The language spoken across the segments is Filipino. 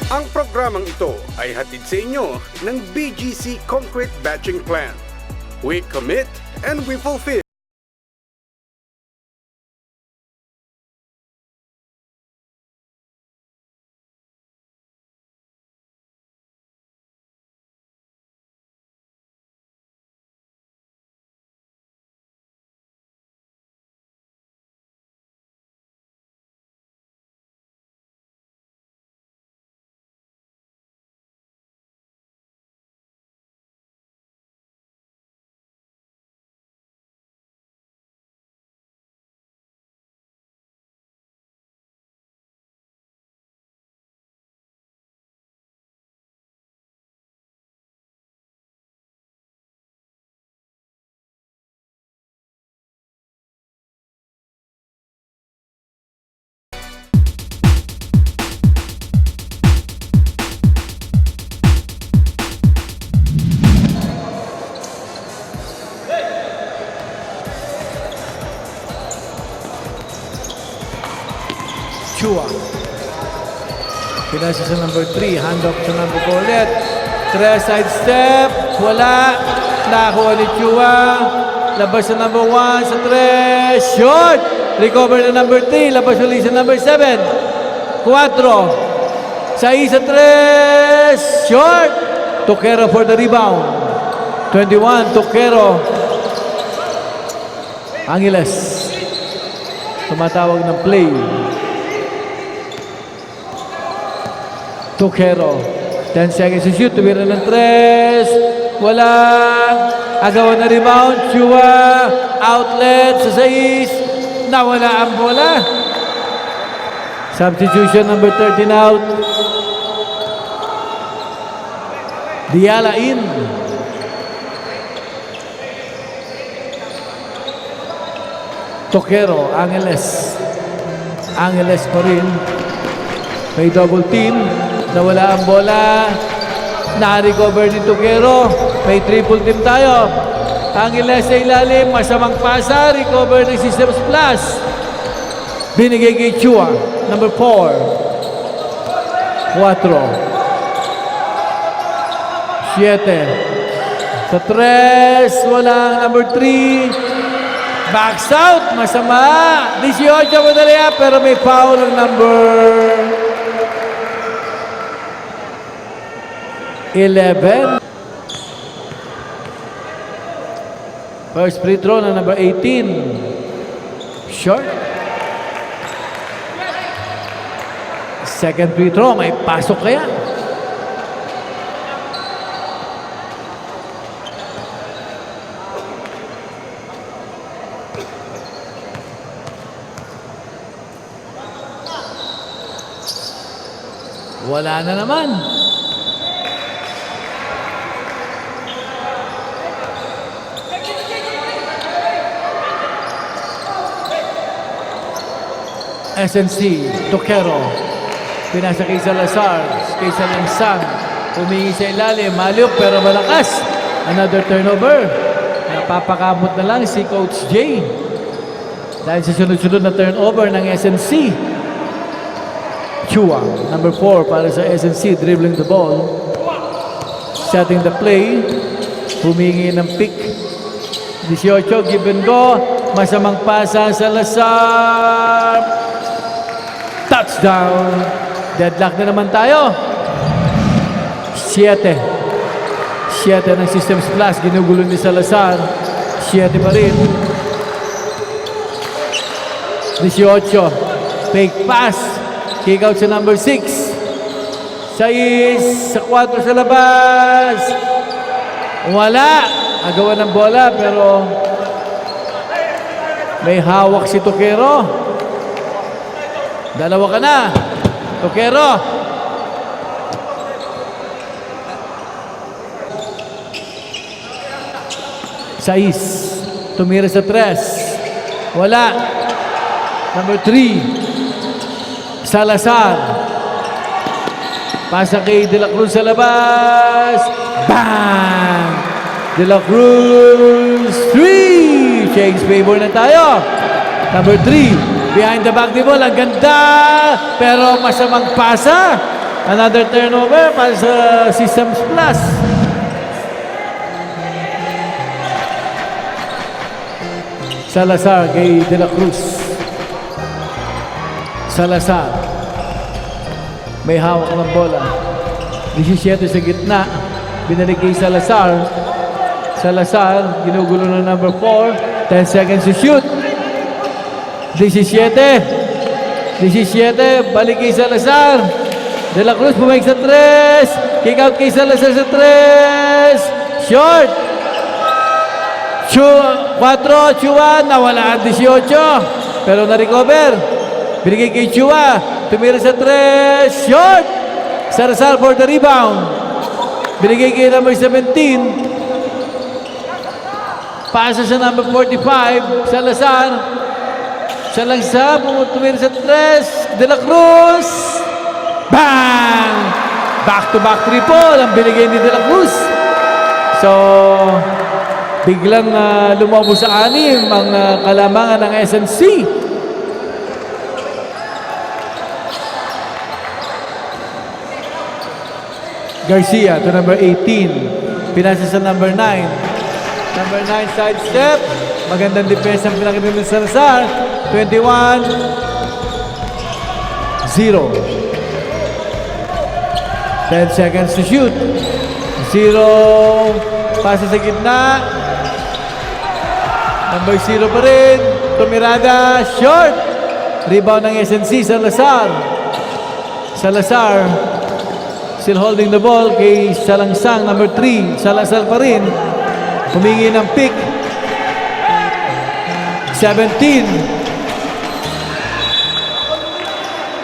Ang programang ito ay hatid sa inyo ng BGC Concrete Batching Plant. We commit and we fulfill. Chua. Pinasa sa number 3. Hand off sa number 4 ulit. 3 side step. Wala. Nakakuha ni Chua. Labas sa number 1 sa 3. Short. Recover na number 3. Labas ulit sa number 7. 4. Sa 1 sa 3. Short. Toquero for the rebound. 21. Toquero. Angeles. Tumatawag ng play. Toquero. 10 seconds to shoot. Tumira ng 3. Wala. Agawan na rebound. Chua. Outlet sa 6. Nawala ang bola. Substitution number 13 out. Diala in. Toquero. Angeles. Angeles pa rin. May double team. Nawala ang bola. Na-recover ni Toquero. May triple team tayo. Angeles sa ilalim. Masamang pasa. Recover ng Systems Plus. Binigay kay Chua. Number 4. 4. 7. Sa 3. Walang number 3. Backs out. Masama. 18 madali pero may foul ng number 11. First free throw na number 18. Short. Second free throw. May pasok kaya? Wala na naman. SNC, Toquero. Pinasa kay Salazar. Kay Salansang. Humingi sa ilalim. Maliok pero malakas. Another turnover. Napapakamot na lang si Coach J. Dahil sa sunod-sunod na turnover ng SNC. Chua, number 4 para sa SNC. Dribbling the ball. Setting the play. Humingi ng pick. 18, give and go. Masamang pasa sa Salazar. Touchdown. Deadlock na naman tayo. 7. 7 ng Systems Plus. Ginugulo ni Salazar. 7 pa rin. 18. Fake pass. Kick out sa number 6. 6. Sa 4 sa labas. Wala. Agawan ng bola pero may hawak si Toquero. Dalawa ka na. Toquero. Sais. Tumira sa 3. Wala. Number 3. Salazar. Pasa kay De La Cruz sa labas. Bang! De La Cruz. 3. Change favor na tayo. Number 3. Behind the back ni ball. Ang ganda. Pero masamang pasa. Another turnover para sa Systems Plus. Salazar kay De La Cruz. Salazar. May hawak ng bola. 17 sa gitna. Binalik kay Salazar. Salazar, ginugulo ng number 4. 10 seconds to shoot. 17. Balik kay Salazar. De La Cruz bumalik sa 3. Kick out kay Salazar sa 3. Short. 4, Chua, nawala ang 18. Pero na-recover. Binigay kay Chua. Tumira sa 3. Short. Salazar for the rebound. Binigay kay number 17. Pasa sa number 45. Salazar. Siya lang sa tumira sa 3. De La Cruz. Bang! Back-to-back triple ang binigay ni De La Cruz. So, biglang lumobo sa 6 ang kalamangan ng SNC. Garcia to number 18. Pinasa sa number 9. Number 9 side step. Magandang depensa ang pinakita ng Salazar. 21-0. Ten seconds to shoot. 0. Pasa sa gitna. Number 0 pa rin. Tumirada. Short. Rebound ng SNC. Salazar. Still holding the ball kay Salangsang. Number 3. Salazar pa rin. Humingi ng pick. 17.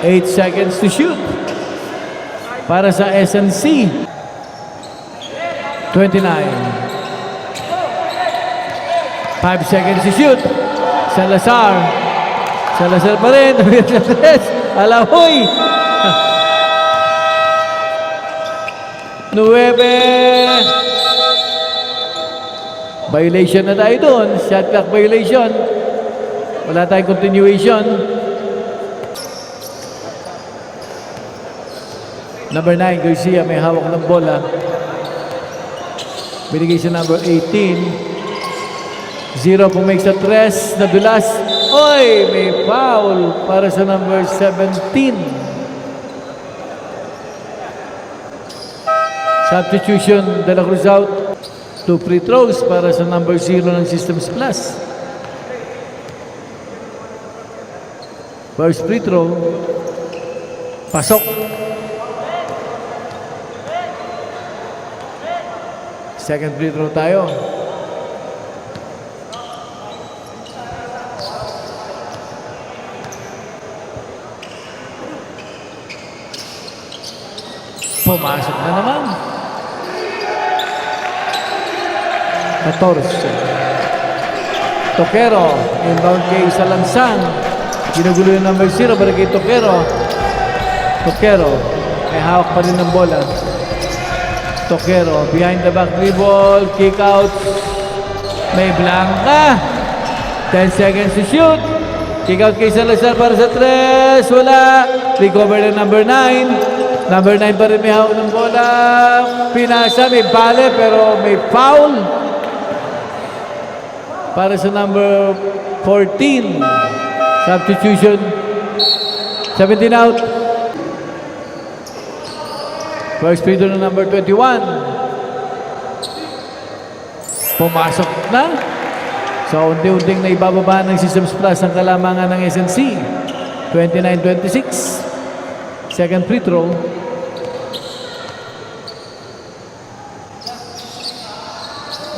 8 seconds to shoot. Para sa SNC. 29. 5 seconds to shoot. Salazar pa rin. Alahoy. 9. Violation na tayo doon. Shot clock violation. Wala tayong continuation. Number 9, Garcia, may hawak ng bola. Binigay sa number 18. 0 pumakes sa 3. Nadulas. Oy, may foul para sa number 17. Substitution, De La Cruz out. 2 free throws para sa number 0 ng Systems Plus. First free throw. Pasok. Second free throw tayo. Pumasok na naman. 14. Toquero. Inbound kay Salangsang. Ginugulo yung number 0 para kay Toquero. May hawak pa rin ng bola. Toquero, behind the back dribble, kick out. May blanca. 10 seconds to shoot. Kick out kay Salazar para sa 3. Wala. Recover ng number 9. Number 9 pa rin may hawak ng bola. Pinasa, may bale, pero may foul. Para sa number 14. Substitution. 17 out. First free throw ng number 21. Pumasok na. So, unti-unting na ibababa ng Systems Plus ang kalamangan ng SNC. 29-26. Second free throw.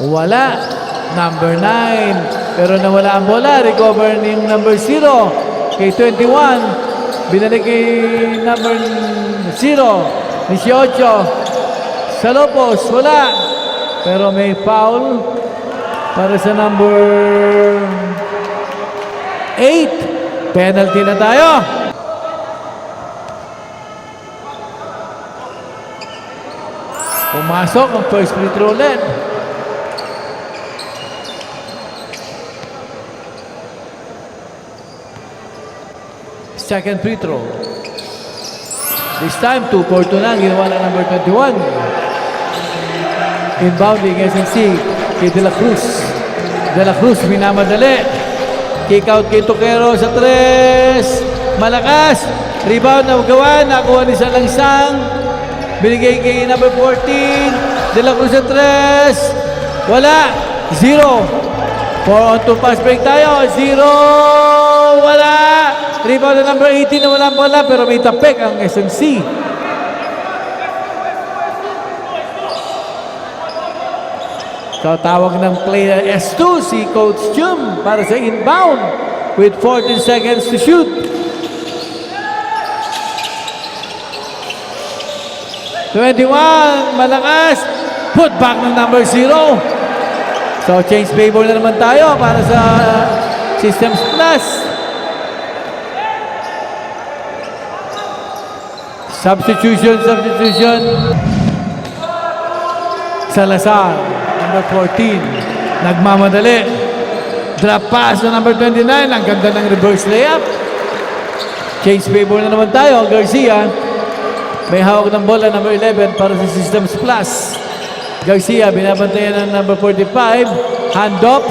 Wala. Number 9. Pero nawala ang bola. Recover ng number 0. Kay 21. Binalik kay number 0. 18. Sa Lopos, wala. Pero may foul para sa number 8. Penalty na tayo. Pumasok ang first free throw ulit. Second free throw. This time, 2-4-2 na. Ginawa ng number 21. Inbounding SNC kay De La Cruz. De La Cruz, minamadali. Kick out kay Toquero sa 3. Malakas. Rebound na gawa. Nakuha ni Salangsang. Binigay kay number 14. De La Cruz sa 3. Wala. 0. 4-on-2 pass break tayo. 0. Wala. Rebound na number 18 na walang bola pero may tapik ang SNC. So tawag ng play na S2 si Coach Jum para sa inbound with 14 seconds to shoot. Malakas. Put back ng number 0. So change favor na naman tayo para sa Systems Plus. Substitution. Salazar, number 14. Nagmamadali. Drop pass na number 29. Ang ganda ng reverse layup. Change favor na naman tayo. Garcia. May hawak ng bola, number 11 para sa Systems Plus. Garcia, binabantayan ng number 45. Hand up.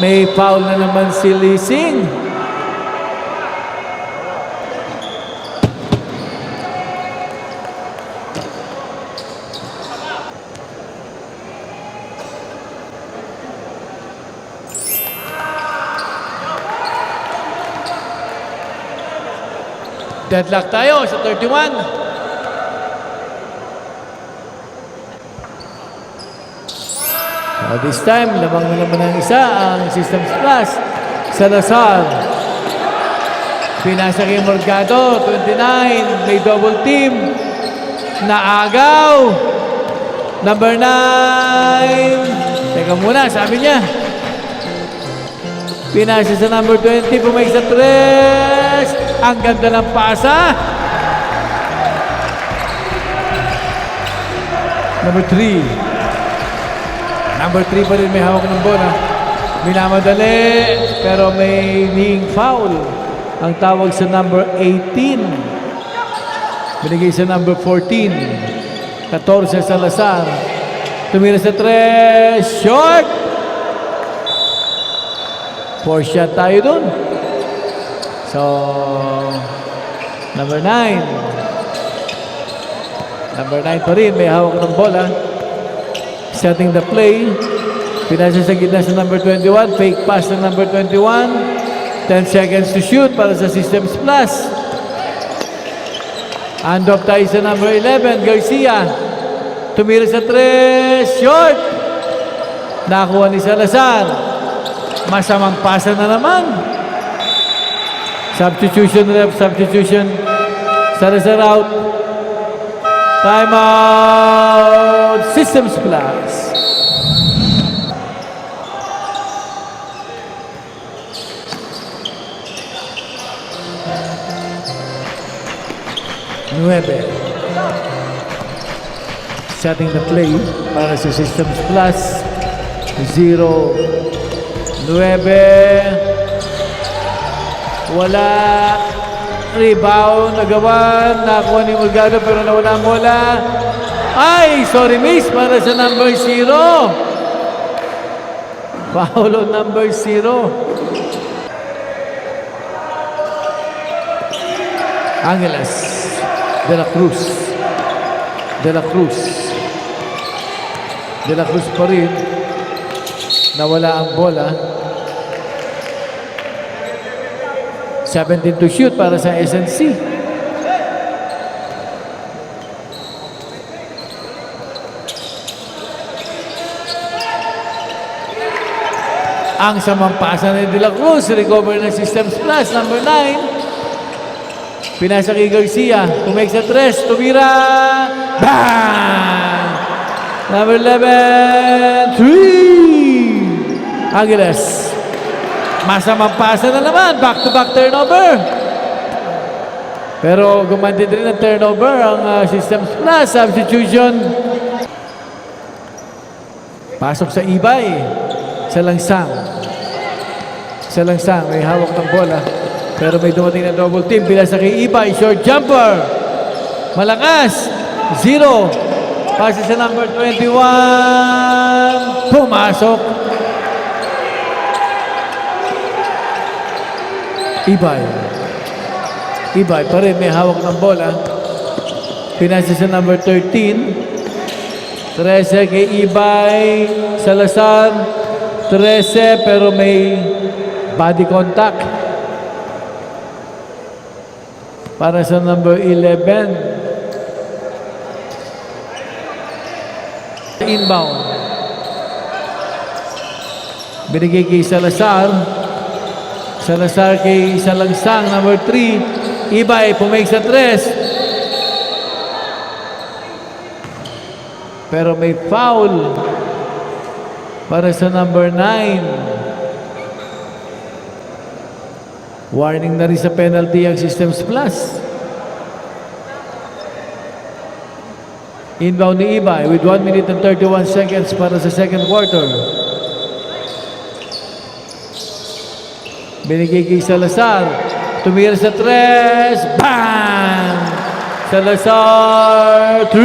May foul na naman si Lising. Deadlock tayo sa 31. This time, lamang na naman ang isa ang Systems Plus. Salazar. Pinasa kay Morgado, 29. May double team. Naagaw. Number 9. Teka muna, sabi niya. Pinasa sa number 20, pumayag sa 3. Ang ganda ng pasa. Number 3. Number 3 pa rin may hawak ng bola. Minamadali, pero may kneeing foul. Ang tawag sa number 18. Binigay sa number 14. 14 Salazar. Tumira sa 3. Short! 4 shot tayo dun. So, number 9. Number 9 pa rin. May hawak ng bola. Setting the play. Pinasa sa gitna sa number 21. Fake pass ng number 21. 10 seconds to shoot para sa Systems Plus. Hand off tayo sa number 11. Garcia. Tumira sa 3. Short. Nakuha ni Salazar. Masamang pasa na naman. Substitution. Salazar out. Time out. Systems Plus. Nueve. Setting the play para sa Systems Plus. 0. 9. Wala. Rebound, nagawan. Nakuha ni Morgado pero nawala ang bola. Ay, sorry miss para sa number 0. Paulo number 0. Angeles. De La Cruz. De La Cruz pa rin. Nawala ang bola. 17 to shoot para sa SNC. Ang samampasa ni De La Cruz. Recover ng Systems Plus. Number 9. Pinasa kay Garcia. Pumek sa 3. Tumira. Bang! Number 11. 3. Angeles. Masamang pasa na naman. Back-to-back turnover. Pero gumandid rin ang turnover ang Systems Plus. Substitution. Pasok sa Ibay. Salangsang. May hawak ng bola. Pero may dumating na double team. Bila sa kay Ibay. Short jumper. Malakas. 0. Passes sa number 21. Pumasok. Ibay pa rin, may hawak ng bola. Pinasa sa number 13. 13 kay Ibay. Salazar. 13 pero may body contact. Para sa number 11. Inbound. Binigay kay Salazar. Salazar kay Salangsang, number 3. Ibay, pumake sa 3. Pero may foul para sa number 9. Warning na rin sa penalty ang Systems Plus. Inbound ni Ibay with 1 minute and 31 seconds para sa second quarter. Binigay kay Salazar. Tumira sa 3. Bang! Salazar 3!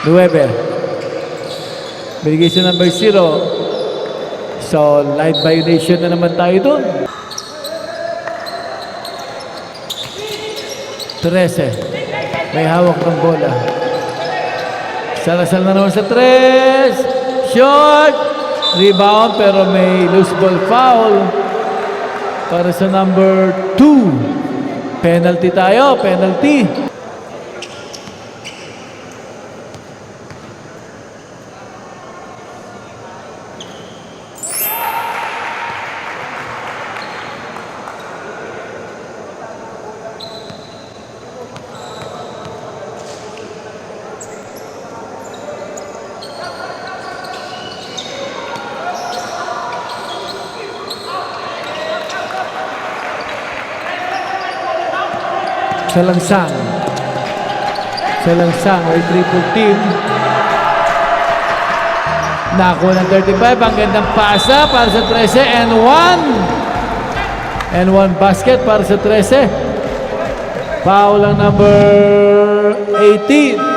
9. Binigay sa number 0. So, light violation na naman tayo doon. 13. May hawak ng bola. Salazar na naman sa 3. Shot! Rebound pero may loose ball foul. Para sa number 2. Penalty tayo. Penalty. Salangsang. Salangsang ay triple team. Nakuha ng 35. Ang gandang pasa para sa 13 and 1. And 1 basket para sa 13. Foul ang number 18.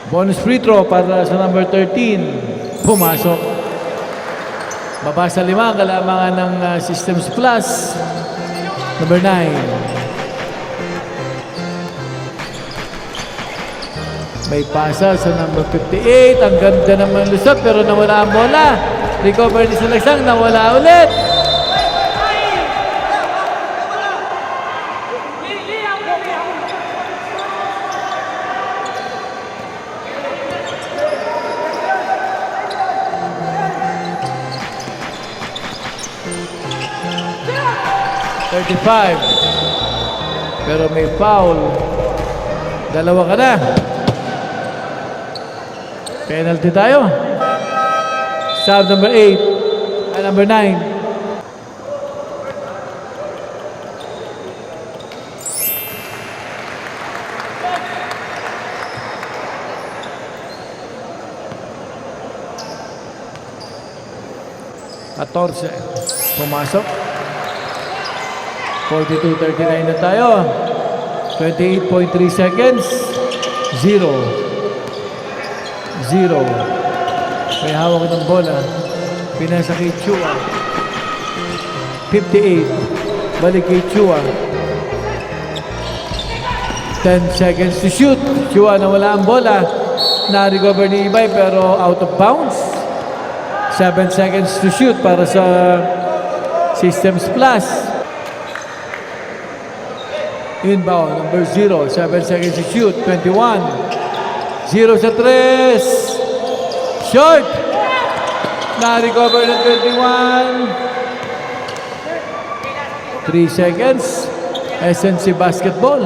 Bonus free throw para sa number 13. Pumasok. Baba sa 5 ang kalamangan ng Systems Plus. Number 9. May pasa sa number 58. Ang ganda naman lusot pero nawala ang bola. Recover ni Salangsang. Nawala ulit. Pero may foul. Dalawa ka na. Penalty tayo. Sub number 8. Number 9. Pumasok. 42-39 na tayo. 28.3 seconds. 0. May hawak ng bola. Pinasa kay Chua. 58. Balik kay Chua. 10 seconds to shoot. Chua nawala ang bola. Na-recover ni Ibay pero out of bounds. 7 seconds to shoot para sa Systems Plus. Inbound, number 0. 7 seconds to shoot. 21. 0 sa 3. Short. Na-recover ng 21. 3 seconds. SNC Basketball.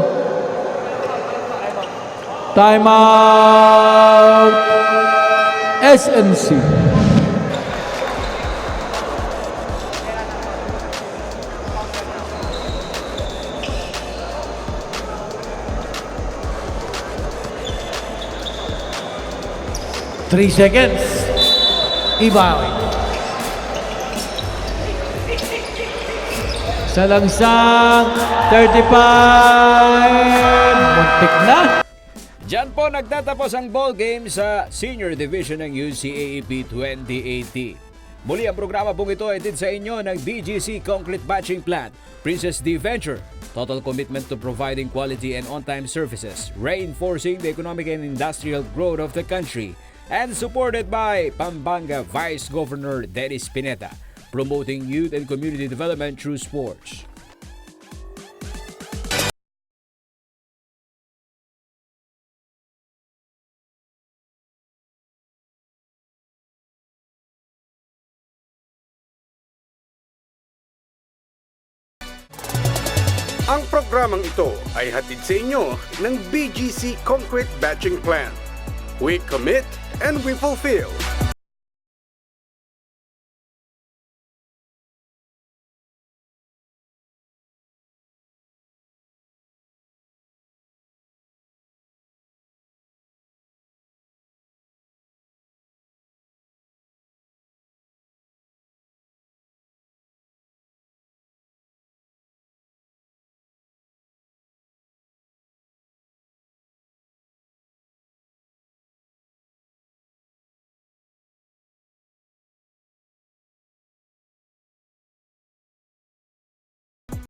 Timeout. SNC. 3 seconds. Ibawi. Sa langsang 35. Muntik na. Diyan po nagtatapos ang ball game sa Senior Division ng UCAAP 2018. Muli ang programa pong ito ay din sa inyo ng BGC Concrete Batching Plant, Princess D Venture. Total commitment to providing quality and on-time services, reinforcing the economic and industrial growth of the country, and supported by Pampanga Vice Governor Dennis Pineda, promoting youth and community development through sports. Ang programang ito ay hatid sa inyo ng BGC Concrete Batching Plant. We commit and we fulfill.